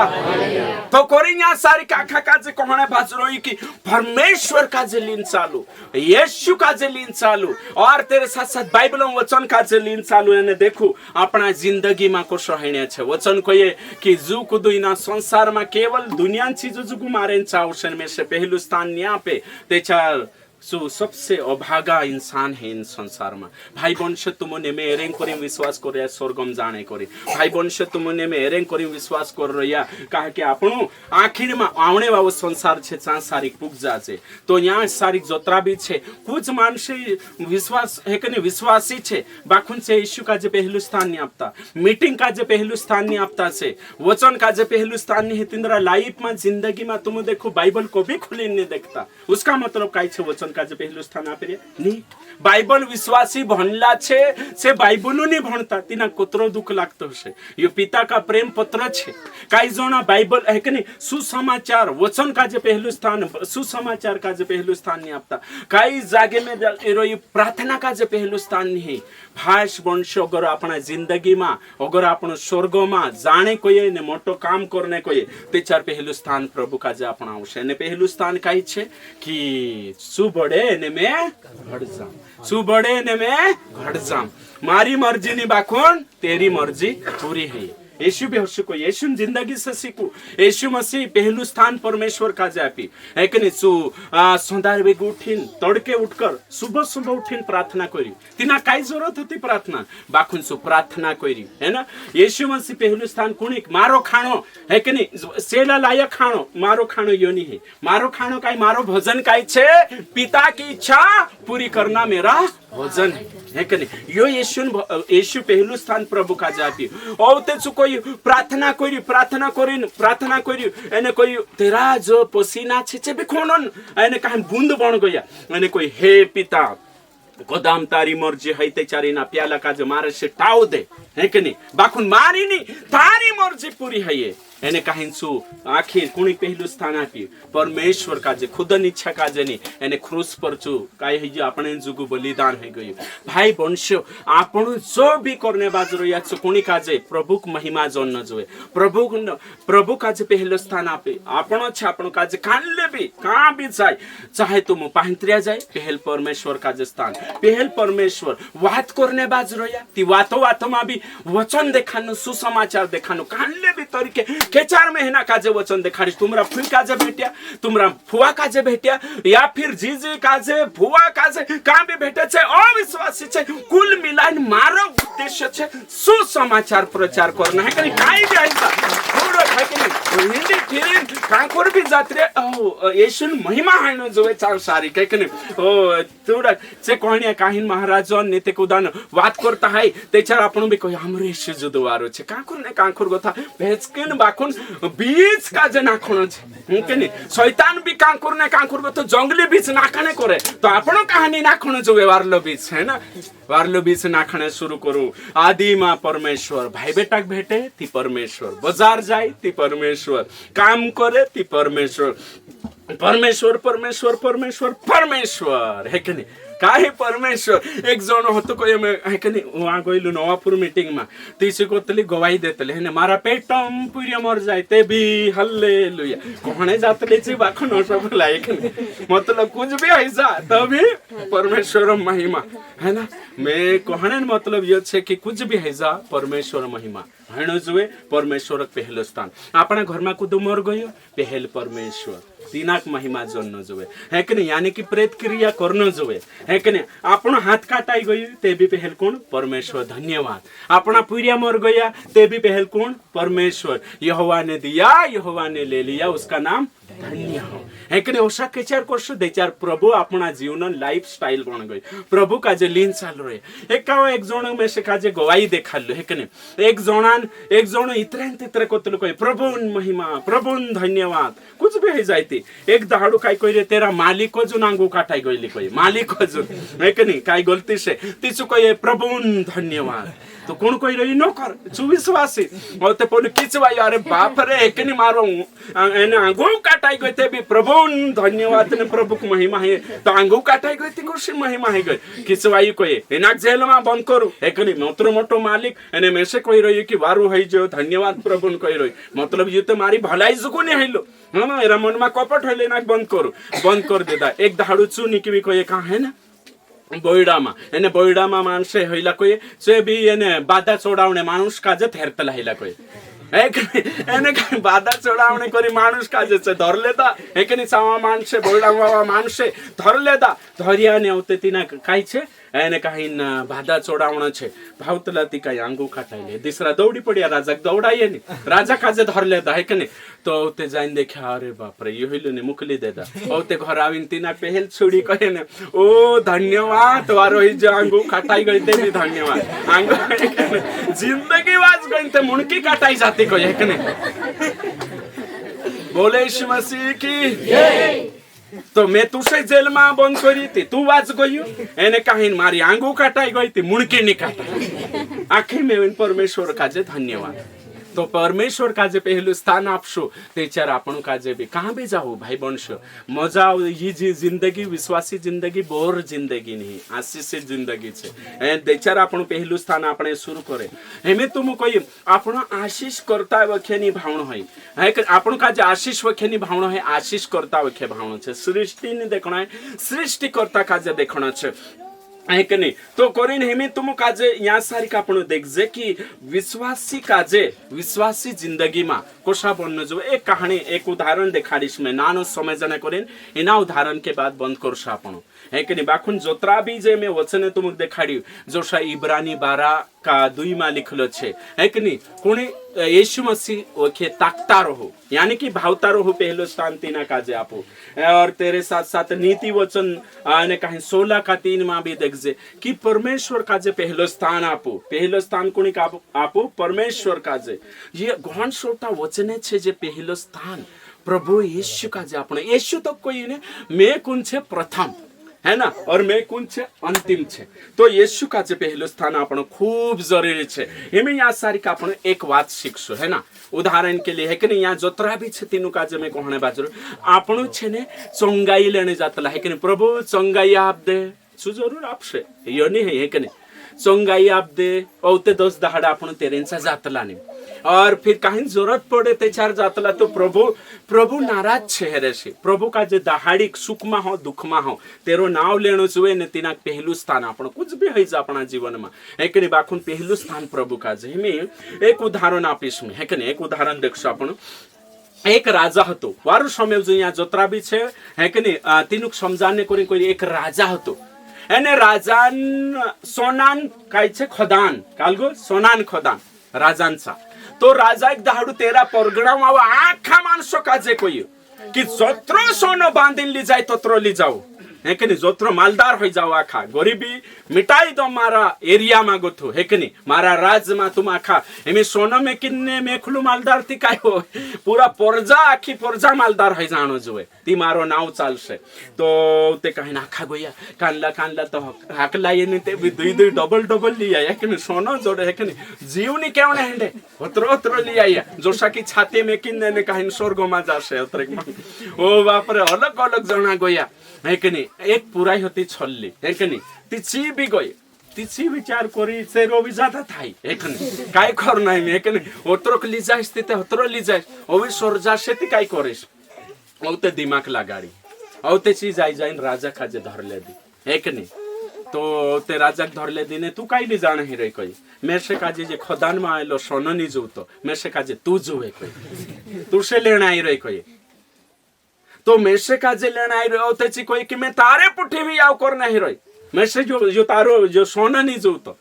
तो कोरिन्या सारी काखा काजे कोहणे भाजरोई की परमेश्वर काजे लीन चालू येशू काजे लीन चालू और तेरे साथ साथ बाइबल वचन काजे लीन चालू है देखो अपना जिंदगी में को रहने छे वचन को ये कि जू कुदुइना संसार में केवल दुनिया चीजों जुगु मारे चावशन में से पहलू स्थान यहाँ पे तेचार सो सबसे अभागा इंसान है इन संसार में भाई वंश तुमने में एरेंग करी विश्वास कर रहा स्वर्गम जाने करी भाई वंश तुमने में एरेंग करी विश्वास कर रहा कहा कि आपणो आखिर में आवने वाला संसार छे चा सारी पुग जाचे तो यहाँ सारी जोतरा भी छे कुछ मानसे विश्वास है कि विश्वासी छे बाखुन से यीशु का जे पहलू स्थान नहीं आपता मीटिंग का जे पहलू स्थान नहीं आपता छे वचन का जे पहलू स्थान नहीं तिंद्रा लाइफ में जिंदगी में तुम देखो बाइबल को भी खुली नहीं देखता उसका मतलब काय छे वचन का जे पहलू स्थान आप नहीं बाइबल विश्वासी भणला छे से बाइबल नहीं भणता तिना कोतरो दुख लागतो हशे यो पिता का प्रेम पत्र छे काई जोना बाइबल है कि नहीं सुसमाचार वचन का जे पहलू स्थान सुसमाचार का जे पहलू स्थान नहीं आपता काई जागे में रोई प्रार्थना का जे पहलू स्थान नहीं भाष वंश अगर अपना जिंदगी में अगर अपन स्वर्ग में जाने कोई ने मोटो काम करने कोई ते चार पहलू स्थान प्रभु का जे अपना आवश्य ने पहलू स्थान काई छे कि सुबड़े ने में घट जाम सुबड़े ने में घट जाम मारी मर्जी नी बाखुन तेरी मर्जी पूरी है यीशु भी हर्ष को यीशु जिंदगी से सीखू यीशु मसीह पहलू स्थान परमेश्वर का जापी है कि नहीं सु संदार बेग उठिन तड़के उठकर सुबह सुबह उठिन प्रार्थना करी तिना काई जरूरत होती प्रार्थना बाखुन सु प्रार्थना करी है ना यीशु मसीह पहलू स्थान कुणी मारो खाणो है कि नहीं सेला लायक खाणो मारो खाणो यो नहीं है मारो खाणो काई मारो भोजन काई छे पिता की इच्छा पूरी करना मेरा भोजन है कि नहीं यो यीशु पहलू स्थान प्रभु का जापी और ते कोई प्रार्थना करी एने कोई तेरा जो पसीना छे भी खोनन एने कहां बूंद बन गया एने कोई हे पिता गोदाम तारी मर्जी है ते चारी ना प्याला का जो मारे से टाव दे है कि नहीं बाखुन मारी नहीं तारी मर्जी पूरी है ये एने कहिंसु आखिर कुणी पहलू स्थान आपी परमेश्वर का जे खुद इच्छा का जे नहीं एने क्रूस पर छु काय है जे अपने जुगु बलिदान है गयो भाई वंश आपण जो भी करने बाजरो या कुणी का जे प्रभु को महिमा जन न जोए प्रभु का जे पहलू स्थान आपे आपण छ आपण का जे कानले भी कहां भी जाए चाहे तुम पाहिंत्रिया जाए पहल परमेश्वर का जे स्थान पहल परमेश्वर बात करने बाजरो या ती वातो मा भी वचन देखानु सुसमाचार देखानु कानले भी तरीके के 4 महीना का जे वचन देखाड़ी तुमरा फुई का जे भेटिया तुमरा फुआ का जे भेटिया या फिर जीजी का जे फुआ का जे काम भी भेटे छे अविश्वासी छे कुल मिलान मारो उद्देश्य छे सुसमाचार प्रचार करना है कहीं काई भी ऐसा काय की नाही हिंदी फिरीन कांकोर बी जात्रे येशून महिमा हाणं जोवे चाल सारी काय की नाही हो तेवढं जे कोणी काही महाराजन नेते कुदान વાત કરતા hay તેચાર આપણું બી કોઈ આમરે येशू જુદવારો છે કાંકોર ને કાંકોર ગોથા ભેચકન બાખુન બીચ કાજે નાખણો છે હું કે નહીં શૈતાન બી કાંકોર ને કાંકોર ગોથો જંગલી બીચ નાખણે કરે તો આપણો કહાની નાખણો જોવે વારલો બીચ હે ના વારલો બીચ નાખણે शुरू करू आदिमा परमेश्वर भाई बेटा भेटे ती परमेश्वर बाजार जाए ती परमेश्वर काम करे ती परमेश्वर परमेश्वर परमेश्वर परमेश्वर परमेश्वर है कि नहीं काय परमेश्वर एक जण होतो कोई है कि नहीं वहां गइलु नवापुर मीटिंग में तीसे कोतली गवाही देतले है मारा पेटम पूरी मर जाए ते भी हालेलुया कोणे जातले ची बाखन सब लायक मतलब कुछ भी ऐसा तभी परमेश्वर महिमा है ना मैं कोहणे मतलब ये छे कि कुछ भी ऐसा परमेश्वर महिमा हेणो जुए परमेश्वर पहलो स्थान अपना घर में कुछ मर गयो पहल परमेश्वर तीनाक महिमा जोड़ना जोवे है कि नहीं यानी कि प्रेत क्रिया करना जोवे है कि नहीं अपना हाथ काटाई गई ते भी पहल कौन परमेश्वर धन्यवाद अपना पूरिया मर गया ते भी पहल कौन परमेश्वर यहोवा ने दिया यहोवा ने ले लिया उसका नाम धन्य हो है कि नहीं ओशा के चार कोर्स दे चार प्रभु अपना जीवन लाइफ स्टाइल बन गई प्रभु का जे लीन चालू रहे एक जण में से का जे गवाही देखालो है कि नहीं एक जण इतरे कोतलो कोई प्रभु महिमा प्रभु धन्यवाद कुछ भी है जाती एक दहाड़ू काय कोई तेरा मालिक को जो नांगू काटाई गईली कोई मालिक को जो है कि नहीं काय गलती से तीसु कोई प्रभु धन्यवाद तो कौन कोई रही नो कर सुविश्वासी और ते पोल किचवाई अरे बाप रे एक नहीं मारो एने आंगू काटाई गई थे भी प्रभु धन्यवाद ने प्रभु की महिमा है तो आंगू काटाई गई थी कुछ महिमा है गई किचवाई कोई एना जेल में बंद करू एक नहीं मोटो मोटो मालिक एने में से कोई रही कि वारू है जो धन्यवाद प्रभु कोई रही मतलब ये तो मारी भलाई जुको नहीं है लो हाँ एरा मन में कपट है लेना बंद करू बंद कर देता एक दहाड़ू चुनी की भी कोई कहा है ना बोयडामा माणसे हईला कोई से भी एने बाधा चोडावणे माणूस काजे थेरतला हईला कोई एने काही बाधा चोडावणे करी माणूस काजे से धरले दा एकनी सावा माणसे बोयडामा माणसे धरले दा धरियाने होते तिना काय छे એને काही બાધા ચોડાવણો છે ભાવતલા તી काही આંગુ કાટાઈ લે દીસરા દौड़ी પડ્યા રાજા દौड़ाઈએ ની રાજા કાજે ધર લેતા હે કે નહીં તો તે જાઈને દેખ્યા અરે બાપ રે યોહિલો ને મુકલી દેતા ઓ તે ઘર આવીને તીના પહેલ છોડી કહે ને ઓ ધન્યવાદ વારો ઈ જે આંગુ કાટાઈ ગઈ તે બી ધન્યવાદ આંગુ जिंदगी वाज गई ते मुणकी काटाई जाती कोई है कि नहीं बोले यीशु मसीह की जय तो मैं तुसे जेल में बंद करी थी तू वाच गयो एने कहीं मारी आंगू काटाई गई थी मुणकी नहीं काटाई आखिर में परमेश्वर का जे धन्यवाद तो परमेश्वर का जे पहलू स्थान आपशो तेचार आपण का जे भी कहाँ भी जाओ भाई बनशो मजा ये जी जिंदगी विश्वासी जिंदगी बोर जिंदगी नहीं आशीषित जिंदगी छे तेचार आपण पहलू स्थान आपणे शुरू करे हेमे तुम कोई आपण आशीष करता वखेनी भावनो है आपण का जे आशीष वखेनी भावनो है आशीष करता वखे भावनो छे सृष्टि ने देखणो है सृष्टि करता का जे देखणो छे है कि नहीं तो कोरिन हेमी तुम काजे यहाँ सारी का आपण देखजे कि विश्वासी काजे विश्वासी जिंदगी में कोशा बनने जो एक कहानी एक उदाहरण देखाड़ीश में नानो समय जने कोरिन एना उदाहरण के बाद बंद करशा आपण है कि नहीं बाखुन जोत्रा भी जे में वचने तुम देखाड़ी जोशा इब्रानी 12 का 2 में लिखलो छे है कि नहीं कोने यीशु मसीह ओके ताकता रहो यानी कि भावता रहो पहलो स्थान तीना काजे आपो और तेरे साथ साथ नीति वचन ने कहीं 16 का 3 में भी देखजे कि परमेश्वर काजे पहलो स्थान आपो पहलो स्थान कोनी का आपो परमेश्वर काजे ये गहन सोटा वचने छे जे पहलो स्थान प्रभु यीशु काजे आपने यीशु तो कोई ने मैं कुन छे प्रथम है ना और मैं कौन छे अंतिम छे तो यीशु का जे पहलो स्थान आपण खूब जरूरी छे एमे यहाँ सारी का आपण एक बात सीखशो है ना उदाहरण के लिए है कि नहीं यहाँ जोत्रा भी छे तीनों का जे में कहने बाजरो आपण छे ने चंगाई लेने जातला है कि नहीं प्रभु चंगाई आप दे सु जरूर आपसे यो नहीं है कि नहीं चंगाई आप दे औते 10 दहाड़ा आपण तेरेंचा जातला नहीं और फिर कहीं जरूरत पड़े ते चार जातला तो प्रभु नाराज छे से प्रभु का जे दहाड़ी सुख में हो दुख में हो तेरो नाव लेनो जुए ने तीना पहलू स्थान आपण कुछ भी है अपना जीवन में है कि नहीं बाखुन पहलू स्थान प्रभु का जे में एक उदाहरण आपीश में है कि नहीं एक उदाहरण देखशो आपण एक राजा हतो वारु समय जो यहाँ जोत्रा भी छे है कि नहीं तीनुक समजाने कोई एक राजा हतो एने राजान सोनान काय छे खदान कालगो सोनान खदान राजांचा तो राजा एक दाहडू तेरा परगणा आखा माणसो काजे कोई कि जोत्रो सोनो बांधीन ली जाए तोत्रो ली जाओ है कि नहीं, जोत्रो मालदार हो जाओ आखा गरीबी मिटाई दो मारा एरिया में गोथो है कि नहीं, मारा राज में तुम आखा एमे सोनो में किन्ने में खुलू मालदार थी काय हो पूरा पोरजा आखी पोरजा मालदार हो जानो जोए ती मारो नाव चालशे तो ते कहीं आखा गोया कानला तो हाकला ये नहीं ते दुई दुई डबल लिया है कि नहीं, सोनो जोड़े है कि नहीं, जीवनी क्यों नहीं हेंडे होत्रो लिया है जोशा की छाती में किन्ने ने कहीं स्वर्ग में जाशे ओ बाप रे अलग अलग जना गोया है कि नहीं, एक पुराई होती छल्ली है कि नहीं, तिची भी गई तिची विचार करी से रोवी जाता थाई है कि नहीं, काय कर नाही है कि नहीं, ओतरो ली जाइस ते होत्रो ली जाइस ओवी सोरजा से ती काय करिस औते दिमाग लगाड़ी औते चीज आई जाइन राजा खाजे धरले दी है कि नहीं, तो ते राजा धरले दी ने तू काय ली जाने ही रही कोई मेरे से काजे जे खदान में आयलो सोनो नहीं जो तो मेरे से काजे तू जो है कोई तू से लेना आई रही कोई तो मेरे से काजे लेना आई रही होते ची कोई कि मैं तारे पुठी भी आव कर नहीं रही मेरे से जो तारो जो सोना नहीं जो तो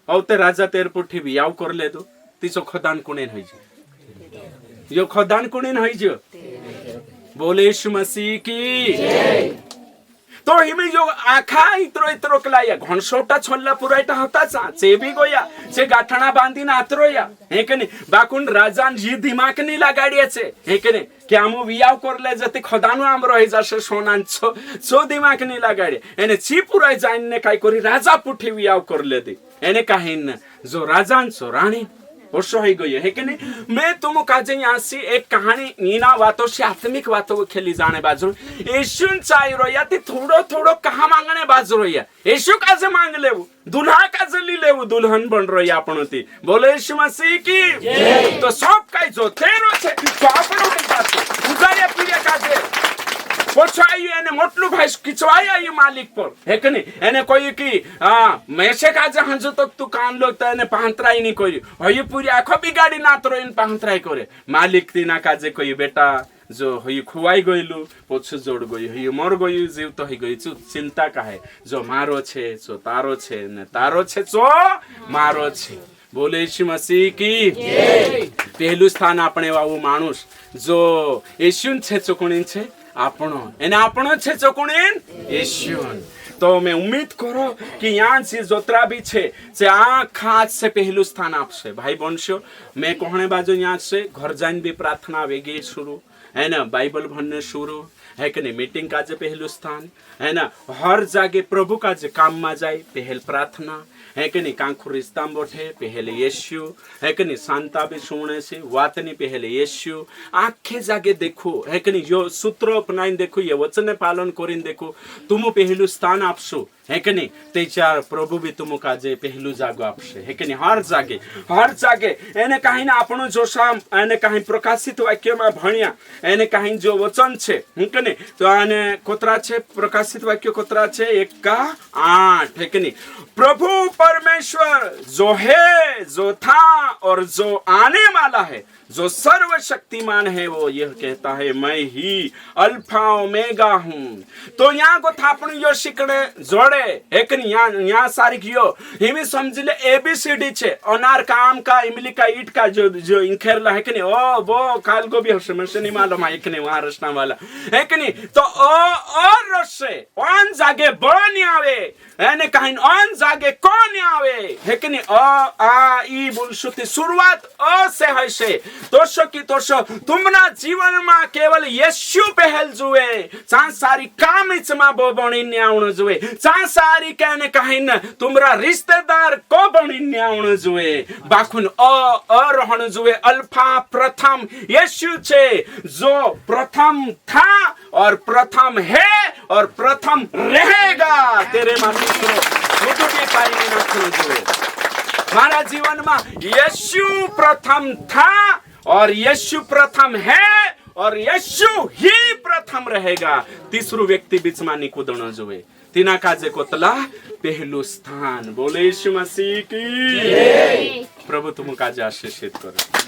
औते राजा तेरे पुठी भी आव कर ले दो तीसो खदान कुने नहीं जो खदान कुने नहीं जो बोले यीशु मसीह की तो हिमी जो आखा इतरो कलाया घनसोटा छोल्ला पुरायटा होता चे भी गोया चे गाठणा बांधी ना आतरोया हे के नहीं बाकुन राजान जी दिमाग नहीं लगाड़िया छे हे के नहीं कि आमु वियाव करले जति खदानु आम रही जाशे सोनान छो दिमाग नहीं लगाड़े एने ची पुराय जाइन ने काय करी राजा पुठी वियाव करले दी एने काहीन जो राजान छो रानी वर्षो ही गई है कि नहीं, मैं तुम काजे यहाँ से एक कहानी नीना बातों से आत्मिक बातों को खेली जाने बाजू यीशु चाहिए रो या थोड़ो कहाँ मांगने बाजू रो या यीशु काजे मांग ले वो दुल्हा काजे ली ले वो दुल्हन बन रो या अपनोती बोले यीशु मसीह की तो सब का जो तेरो छे तो आपनो के पास गुजारिया पीरिया काजे पोछाई एने मोटलू भाई किचवाया ये मालिक पर है कि नहीं, एने कोई की मैसे काजे हंजो तक तू कान लो तो एने पांतराई नहीं कोई हई पूरी आँखों बिगाड़ी ना तो इन पांतराई करे मालिक तीना काजे कोई बेटा जो हई खुवाई गईलू पोछ जोड़ गई हई मर गई जीव तो ही गई चिंता का है जो मारो छे जो तारो छे ने तारो छे जो मारो छे बोले यीशु मसीह की पहलू स्थान अपने वावू मानुष जो यीशु छे चुकुणी छे आपनो एने आपनो छे चकुणीन यीशुन तो मैं उम्मीद करो कि यहाँ से जोत्रा भी छे से खास से पहलू स्थान आपसे भाई बंशो मैं कहने बाजू यहाँ से घर जाइन भी प्रार्थना वेगी शुरू है ना बाइबल भन्ने शुरू है कि नहीं, मीटिंग का जे पहलू स्थान है ना, हर जागे प्रभु का जे काम में जाए पहल प्रार्थना है कि नहीं, कांखु रिश्ता बोठे पहले यीशु है कि नहीं, शांता भी सुने से वातनी पहले यीशु आखे जागे देखो है कि नहीं, जो सूत्र अपनाइन देखो ये वचन पालन करीन देखो तुम पहलू स्थान आपसो है कि नहीं, तेचार प्रभु भी तुम का जे पहलू जागो आपसे है कि नहीं, हर जागे एने कहीं ना आपनो जो शाम एने कहीं प्रकाशित वाक्य में भणिया एने कहीं जो वचन छे है कि नहीं, तो आने कोतरा छे प्रकाशित वाक्य कोतरा छे 1:8 है कि नहीं, प्रभु परमेश्वर जो है जो था और जो आने वाला है जो सर्वशक्तिमान है वो यह कहता है मैं ही अल्फा ओमेगा हूँ। तो यहाँ को थापण यो शिकड़े जोड़े एक यहाँ सारी कियो हिमी समझ ले ABCD छे अनार का आम का इमली का ईट का जो इंखेरला है कि नहीं, ओ वो काल को भी हर्ष में नहीं मालूम है कि नहीं, वहाँ रचना वाला है कि नहीं, तो और रस से ऑन जागे बन आवे एने कहीं ऑन जागे कौन आवे है कि नहीं, आ ई बुलशुति शुरुआत अ से है से दोषो की दोषो तुमना जीवन में केवल यीशु पहल जुए चां सारी काम इचमा बो बणी न्याउण जुए चां सारी कहने कहीं न तुमरा रिश्तेदार को बणी न्याउण जुए बाखुन अ रहण जुए अल्फा प्रथम यीशु छे जो प्रथम था और प्रथम है और प्रथम रहेगा तेरे माथे तो के पाई ना जुए हमारा जीवन में यीशु प्रथम था और यीशु प्रथम है और यीशु ही प्रथम रहेगा। तीसरो व्यक्ति बीच में निकुदण जुए तीना काजे कोतला पहलू स्थान बोले यीशु मसीह की प्रभु तुम काजे आशीषित करो।